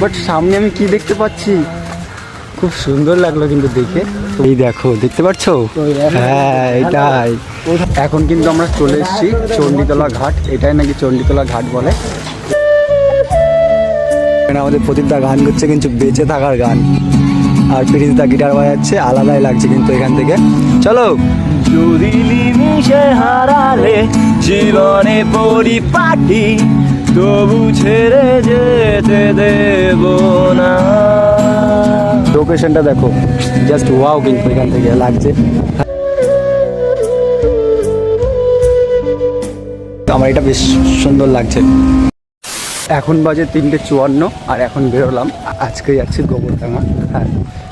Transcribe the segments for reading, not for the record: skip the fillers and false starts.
But সামনে আমি কি দেখতে পাচ্ছি, খুব সুন্দর লাগলো কিন্তু দেখে। এই দেখো, দেখতে পাচ্ছ? হ্যাঁ, এটাই। এখন কিন্তু আমরা চলে এসেছি চণ্ডীতলা ঘাট। এটাই নাকি চণ্ডীতলা ঘাট বলে। আমাদের প্রদীপদা গান করছে, কিন্তু বেঁচে থাকার গান, আর প্রিন্সদা গিটার বাজাচ্ছে। আলাদাই লাগছে কিন্তু এখান থেকে। চলো। যদি নিমিশে হারালে জীবনে পরিপাটি, তবু ছেড়ে যেতে দেব না। লোকেশনটা দেখো, জাস্ট ওয়াও কিন্তু এখান থেকে লাগছে। আমার এটা বেশ সুন্দর লাগছে। এখন বাজে 3:54 আর এখন বেরোলাম। আজকে যাচ্ছি গোবরডাঙ্গা। হ্যাঁ,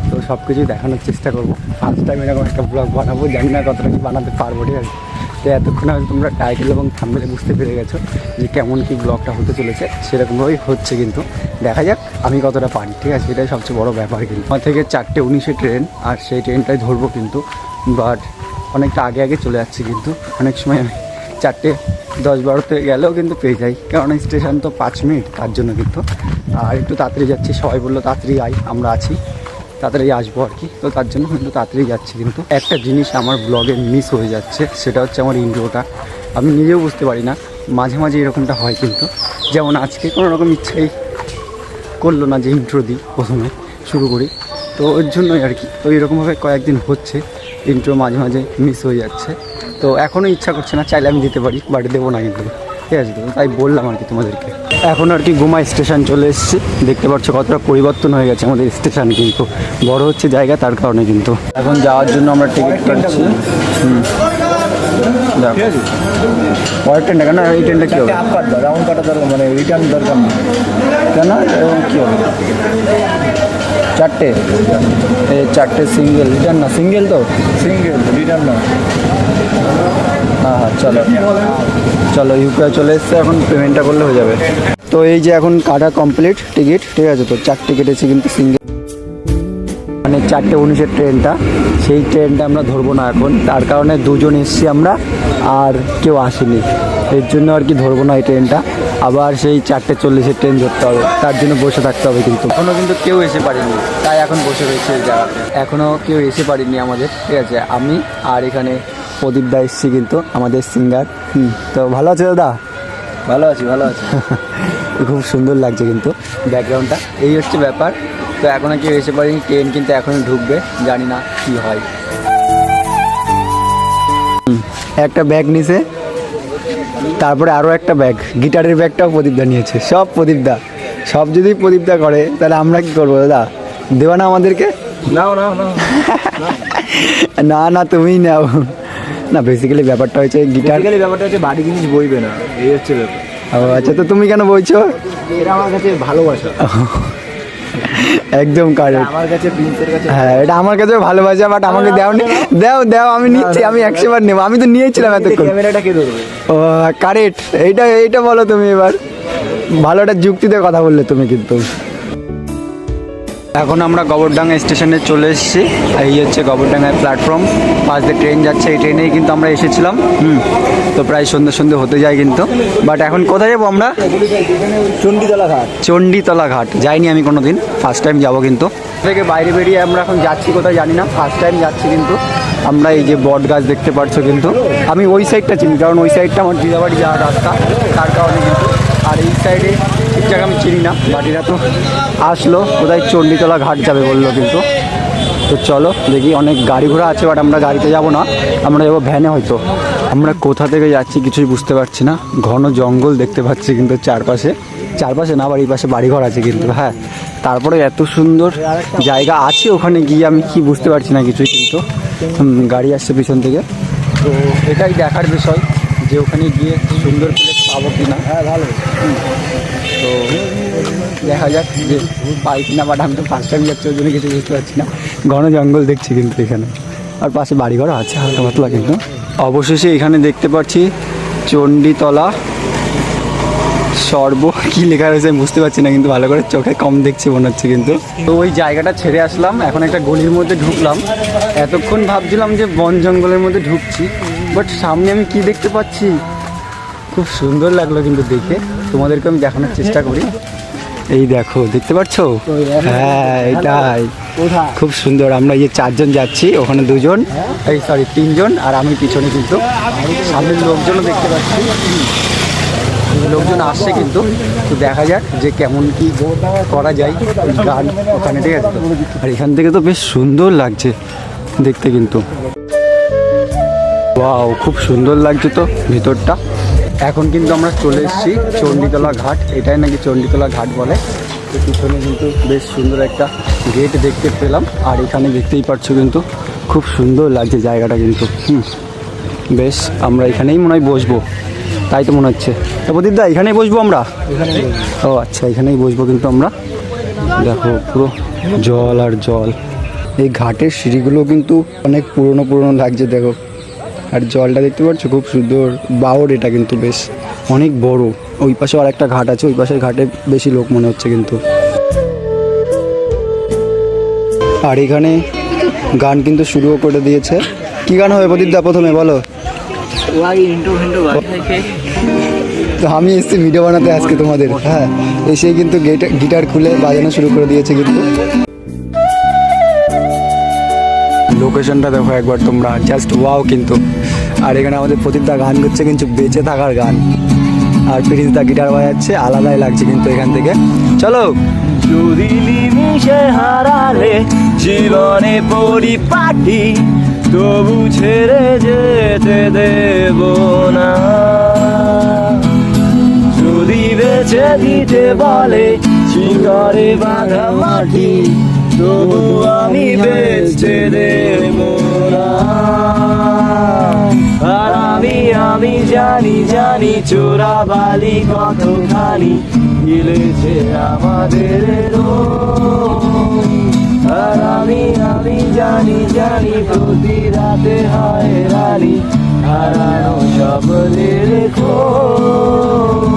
তো সব কিছুই দেখানোর চেষ্টা করবো। ফার্স্ট টাইম এরকম একটা ব্লগ বানাবো, জানি না কতটা কি বানাতে পারবো, ঠিক আছে? তো এতক্ষণে হয়তো তোমরা টাইটেল এবং থাম্বনেলে বুঝতে পেরে গেছো যে কেমন কি ব্লগটা হতে চলেছে। সেরকমভাবেই হচ্ছে, কিন্তু দেখা যাক আমি কতটা পারি, ঠিক আছে? এটাই সবচেয়ে বড় ব্যাপার। কিন্তু আমার থেকে 4:19 ট্রেন, আর সেই ট্রেনটাই ধরবো কিন্তু। বাট অনেকটা আগে আগে চলে যাচ্ছি, কিন্তু অনেক সময় আমি 4:10-12 গেলেও কিন্তু পেয়ে যাই, কারণ স্টেশন তো 5 মিনিট, তার জন্য কিন্তু। আর একটু তাড়াতাড়ি যাচ্ছি, সবাই বললো তাড়াতাড়ি আই, আমরা আছি, তাড়াতাড়ি আসবো আর কি। তো তার জন্য কিন্তু তাড়াতাড়ি যাচ্ছি। কিন্তু একটা জিনিস আমার ব্লগে মিস হয়ে যাচ্ছে, সেটা হচ্ছে আমার ইন্ট্রোটা। আমি নিজেও বুঝতে পারি না, মাঝে মাঝে এরকমটা হয় কিন্তু। যেমন আজকে কোনো রকম ইচ্ছাই করলো না যে ইন্ট্রো দিই, প্রথমে শুরু করি। তো ওর জন্যই আর কি। তো এরকমভাবে কয়েকদিন হচ্ছে, ইন্ট্রো মাঝে মাঝে মিস হয়ে যাচ্ছে। তো এখনও ইচ্ছা করছে না, চাইলে আমি দিতে পারি, বাট দেবো না কিন্তু, ঠিক আছে? তো তাই বললাম আর কি তোমাদেরকে। এখন আর কি গুমা স্টেশন চলে এসেছি। দেখতে পাচ্ছ কতটা পরিবর্তন হয়ে গেছে আমাদের স্টেশন, কিন্তু বড় হচ্ছে জায়গা, তার কারণে কিন্তু। এখন যাওয়ার জন্য আমরা টিকিট কাটছি। পরের ট্রেনটা কেন? এই ট্রেনটা কী হবে? রাউন্ড কাটা দরকার, মানে রিটার্ন দরকার না কেন কী হবে? 4টে, এই 4টে সিঙ্গেল, রিটার্ন না? সিঙ্গেল তো, সিঙ্গেল রিটার্ন না। হ্যাঁ হ্যাঁ, চলো চলো। ইউপিআই চলে এসছে, এখন পেমেন্টটা করলে হয়ে যাবে। তো এই যে এখন কাটা কমপ্লিট টিকিট, ঠিক আছে? তো 4টে কেটেছি কিন্তু সিঙ্গেল, মানে 4:19 ট্রেনটা, সেই ট্রেনটা আমরা ধরবো না এখন। তার কারণে দুজন এসছি আমরা, আর কেউ আসেনি, এর জন্য আর কি ধরবো না এই ট্রেনটা। আবার সেই 4:40 ট্রেন ধরতে হবে, তার জন্য বসে থাকতে হবে। কিন্তু এখনও কিন্তু কেউ এসে পারিনি, তাই এখন বসে রয়েছে এই জায়গাতে। এখনও কেউ এসে পারিনি আমাদের, ঠিক আছে? আমি আর এখানে প্রদীপদা এসছি কিন্তু, আমাদের সিঙ্গার। তো ভালো আছে দাদা? ভালো আছি, ভালো আছি। খুব সুন্দর লাগছে কিন্তু ব্যাকগ্রাউন্ডটা, এই হচ্ছে ব্যাপার। তো এখনও কেউ এসে পারিনি, ট্রেন কিন্তু এখনও ঢুকবে, জানি না কি হয়। একটা ব্যাগ নিছে, তারপরে আরও একটা ব্যাগ, গিটারের ব্যাগটাও প্রদীপদা নিয়েছে। সব প্রদীপদা, সব যদি প্রদীপদা করে তাহলে আমরা কি করবো দাদা? দেওয়া না আমাদেরকে? নাও নাও নাও। না না, তুমিই নাও না। বেসিক্যালি ব্যাপারটা হচ্ছে ব্যাপারটা হচ্ছে বাড়ি জিনিস বইবে না, এই হচ্ছে ব্যাপার। ও আচ্ছা, তো তুমি কেন বলছো? এটা আমার কাছে ভালোবাসা। একদম কারেক্ট। আমার কাছে প্রিন্সের কাছে, হ্যাঁ, এটা আমার কাছে ভালোবাসা, বাট আমাকে দাওনি। দাও দাও, আমি নিচ্ছি, আমি 100 বার নেবো। আমি তো নিয়েছিলাম এতক্ষণ। ক্যামেরাটা কে ধরবে? ও কারেক্ট, এইটা বলো তুমি এবার। ভালো একটা যুক্তিতে কথা বললে তুমি কিন্তু। এখন আমরা গোবরডাঙ্গা স্টেশনে চলে এসেছি। এই হচ্ছে গোবরডাঙ্গার প্ল্যাটফর্ম, পাশ দিয়ে ট্রেন যাচ্ছে, এই ট্রেনেই কিন্তু আমরা এসেছিলাম। তো প্রায় সন্ধ্যে হতে যায় কিন্তু। বাট এখন কোথায় যাবো আমরা? চণ্ডীতলা ঘাট। চণ্ডীতলা ঘাট যাইনি আমি কোনো দিন, ফার্স্ট টাইম যাবো কিন্তু। থেকে বাইরে বেরিয়ে আমরা এখন যাচ্ছি কোথায় জানি না, ফার্স্ট টাইম যাচ্ছি কিন্তু। আমরা এই যে বট গাছ দেখতে পাচ্ছ কিন্তু, আমি ওই সাইডটা চিনি, কারণ ওই সাইডটা আমার দিদাবাড়ি যাওয়ার রাস্তা, তার কারণে কিন্তু। আর এই সাইডে ঠিকঠাক আমি চিনি না, বাট এরা তো আসলো কোথায় চণ্ডীতলা ঘাট যাবে বললো কিন্তু। তো চলো দেখি, অনেক গাড়ি ঘোড়া আছে, বাট আমরা গাড়িতে যাব না, আমরা যাবো ভ্যানে হয়তো। আমরা কোথা থেকে যাচ্ছি কিছুই বুঝতে পারছি না। ঘন জঙ্গল দেখতে পাচ্ছি কিন্তু চারপাশে না, আবার এই পাশে বাড়িঘর আছে কিন্তু। হ্যাঁ, তারপরে এত সুন্দর জায়গা আছে, ওখানে গিয়ে আমি কি বুঝতে পারছি না কিছুই কিন্তু। গাড়ি আসছে পিছন থেকে, তো এটাই দেখার বিষয় যে ওখানে গিয়ে সুন্দর প্লেস পাবো কি না। হ্যাঁ, ভালো। তো দেখা যাক যে পাই কিনা, বাট আমি তো ফার্স্ট টাইম যাচ্ছি, ওই জন্য কিছু বুঝতে পারছি না। ঘন জঙ্গল দেখছি কিন্তু এখানে, আর পাশে বাড়িঘর আছে হালকা পাতলা কিন্তু। অবশেষে এখানে দেখতে পাচ্ছি চণ্ডীতলা সর্ব, কি লেখা রয়েছে আমি বুঝতে পারছি না, কিন্তু ভালো করে চোখে কম দেখছি মনে হচ্ছে কিন্তু। তো ওই জায়গাটা ছেড়ে আসলাম, এখন একটা গলির মধ্যে ঢুকলাম। এতক্ষণ ভাবছিলাম যে বন জঙ্গলের মধ্যে ঢুকছি, বাট সামনে আমি কি দেখতে পাচ্ছি, খুব সুন্দর লাগলো কিন্তু দেখে। তোমাদেরকে আমি দেখানোর চেষ্টা করি। এই দেখো, দেখতে পাচ্ছো? হ্যাঁ, এটাই কোথায়? খুব সুন্দর। আমরা এই 4 জন যাচ্ছি, ওখানে 2 জন, এই সরি 3 জন, আর আমি পিছনে কিন্তু। সামনের লোকজনও দেখতে পাচ্ছি, লোকজন আসছে কিন্তু। তো দেখা যাক যে কেমন কি করা যায় গান ওখানে, ঠিক আছে? আর এখান থেকে তো বেশ সুন্দর লাগছে দেখতে কিন্তু। ওয়াও, খুব সুন্দর লাগছে তো ভিতরটা। এখন কিন্তু আমরা চলে এসেছি চণ্ডীতলা ঘাট, এটাই নাকি চণ্ডীতলা ঘাট বলে। তো পিছনে কিন্তু বেশ সুন্দর একটা গেট দেখতে পেলাম, আর এখানে দেখতেই পাচ্ছ কিন্তু খুব সুন্দর লাগছে জায়গাটা কিন্তু। বেশ, আমরা এখানেই মনে হয় বসবো, তাই তো মনে হচ্ছে। তো প্রদীপদা, এখানেই বসবো আমরা? ও আচ্ছা, এখানেই বসবো কিন্তু আমরা। দেখো পুরো জল আর জল। এই ঘাটের সিঁড়িগুলো কিন্তু অনেক পুরনো পুরনো লাগছে, দেখো। আর জলটা দেখতে পাচ্ছ, খুব সুন্দর বাওর, এটা কিন্তু বেশ অনেক বড়। ওই পাশে আর একটা ঘাট আছে, ওই পাশের ঘাটে বেশি লোক মনে হচ্ছে কিন্তু। আর এখানে গান কিন্তু শুরুও করে দিয়েছে। কি গান হবে প্রদীপদা প্রথমে বলো? তো আমি এসেছি ভিডিও বানাতে আজকে তোমাদের। হ্যাঁ, এসেই কিন্তু গিটার খুলে বাজানো শুরু করে দিয়েছে কিন্তু। লোকেশনটা দেখো একবার তোমরা, জাস্ট ওয়াও কিন্তু। আর এখানে আমাদের প্রদীপদা গান করছে কিন্তু বেঁচে থাকার গান, আর প্রিন্সদা গিটার বাজাচ্ছে, আলাদাই লাগছে কিন্তু এখান থেকে। চলো। যদি নিমিশে হারালে জীবনে পরিপাটি, তবু ছেড়ে যেতে দেব না। যদি বেঁচে দিতে বলে শিকড়ে বাঁধা মাটি, তবু আমি বেঁচে দেব না। আর আমি জানি চোরা বালি কতখানি গিলেছে আমাদের রোগ। আর আমি জানি প্রতি রাতে হয় রানি হারানো স্বপ্নের খোঁজ।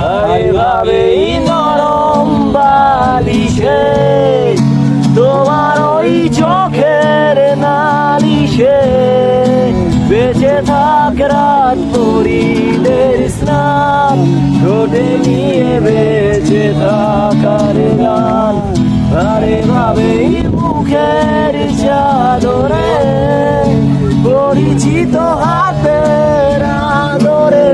আর এভাবেই নরম বালিশে তোমার ওই চোখের নালিশে বেঁচে থাক রাত পরিদের স্নান, ঠোঁটে নিয়ে বেঁচে থাকার গান। আরে ভাবেই মুখের চাদরে পরিচিত হাতের আদরে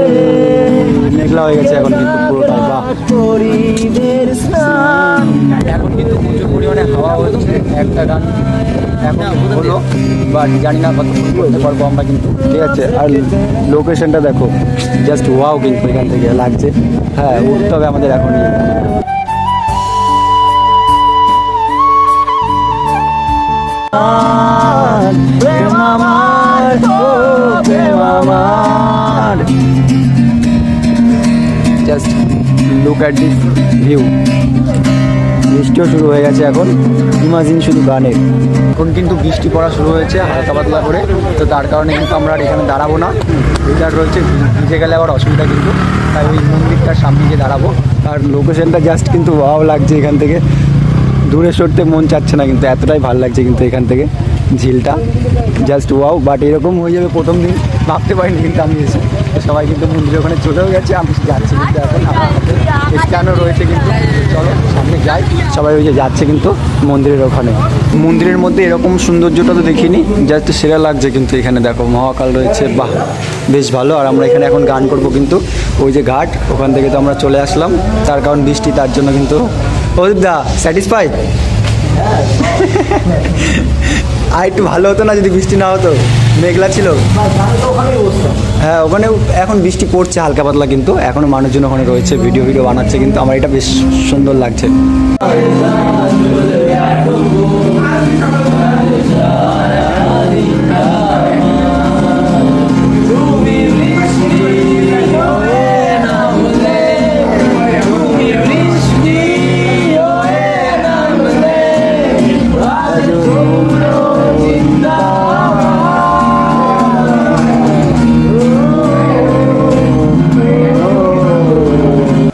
মেঘলা হয়ে গেছে এখন কিন্তু পুরোটাই। বাহ, পরিদের স্নান। এখন কিন্তু প্রচুর পরিমাণে হাওয়া হচ্ছে। একটা গান এখন হলো, বাট জানি না কত করতে পারবো আমরা কিন্তু, ঠিক আছে? আর লোকেশনটা দেখো, জাস্ট ওয়াও কিন্তু এখান থেকে লাগছে। হ্যাঁ, উঠতে হবে আমাদের এখনই। প্রেম আমার, ও প্রেম আমার। Just look at this view. বৃষ্টিও শুরু হয়ে গেছে এখন, ইমাজিন শুধু গানের। এখন কিন্তু বৃষ্টি পড়া শুরু হয়েছে হালকা পাতলা করে, তো তার কারণে কিন্তু আমরা আর এখানে দাঁড়াবো না। ওয়েদার রয়েছে, ভিজে গেলে আবার অসুবিধা কিন্তু, তাই ওই মন্দিরটার সামনে গিয়ে দাঁড়াবো। আর লোকেশনটা জাস্ট কিন্তু ওয়াও লাগছে এখান থেকে, দূরে সরতে মন চাচ্ছে না কিন্তু, এতটাই ভালো লাগছে কিন্তু এখান থেকে ঝিলটা, জাস্ট ওয়াও। বাট এরকম হয়ে যাবে প্রথম দিন ভাবতে পারিনি কিন্তু আমি এসে। তো সবাই কিন্তু মন্দিরের ওখানে চলেও গেছে, আমি যাচ্ছি কিন্তু এখন। আমার হাতে স্ক্যানও রয়েছে কিন্তু, চলো সামনে যাই। সবাই ওই যে যাচ্ছে কিন্তু মন্দিরের ওখানে। মন্দিরের মধ্যে এরকম সৌন্দর্যটা তো দেখিনি, জাস্ট সেরা লাগছে কিন্তু। এখানে দেখো মহাকাল রয়েছে, বাহ বেশ ভালো। আর আমরা এখানে এখন গান করব কিন্তু, ওই যে ঘাট ওখান থেকে তো আমরা চলে আসলাম, তার কারণ বৃষ্টি, তার জন্য কিন্তু। প্রদীপদা স্যাটিসফাই? আর একটু ভালো হতো না যদি বৃষ্টি না হতো, মেঘলা ছিল। হ্যাঁ, ওখানে এখন বৃষ্টি পড়ছে হালকা পাতলা কিন্তু, এখনও মানুষজন ওখানে রয়েছে, ভিডিও বানাচ্ছে কিন্তু। আমার এটা বেশ সুন্দর লাগছে।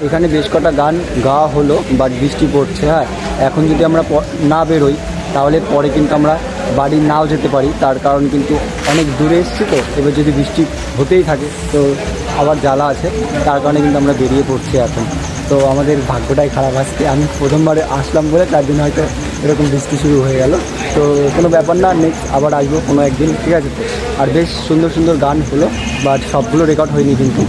এখানে বেশ কটা গান গাওয়া হলো, বাট বৃষ্টি পড়ছে। হ্যাঁ, এখন যদি আমরা না বেরোই তাহলে পরে কিন্তু আমরা বাড়ি নাও যেতে পারি, তার কারণ কিন্তু অনেক দূরে এসেছি তো। এবার যদি বৃষ্টি হতেই থাকে তো আবার জ্বালা আছে, তার কারণে কিন্তু আমরা বেরিয়ে পড়ছি এখন। তো আমাদের ভাগ্যটাই খারাপ আজকে, আমি প্রথমবারে আসলাম বলে তার জন্য হয়তো এরকম বৃষ্টি শুরু হয়ে গেল। তো কোনো ব্যাপার না, নেক্সট আবার আসবো কোনো একদিন, ঠিক আছে? তো আর বেশ সুন্দর সুন্দর গান হলো, বাট সবগুলো রেকর্ড হয়নি কিন্তু।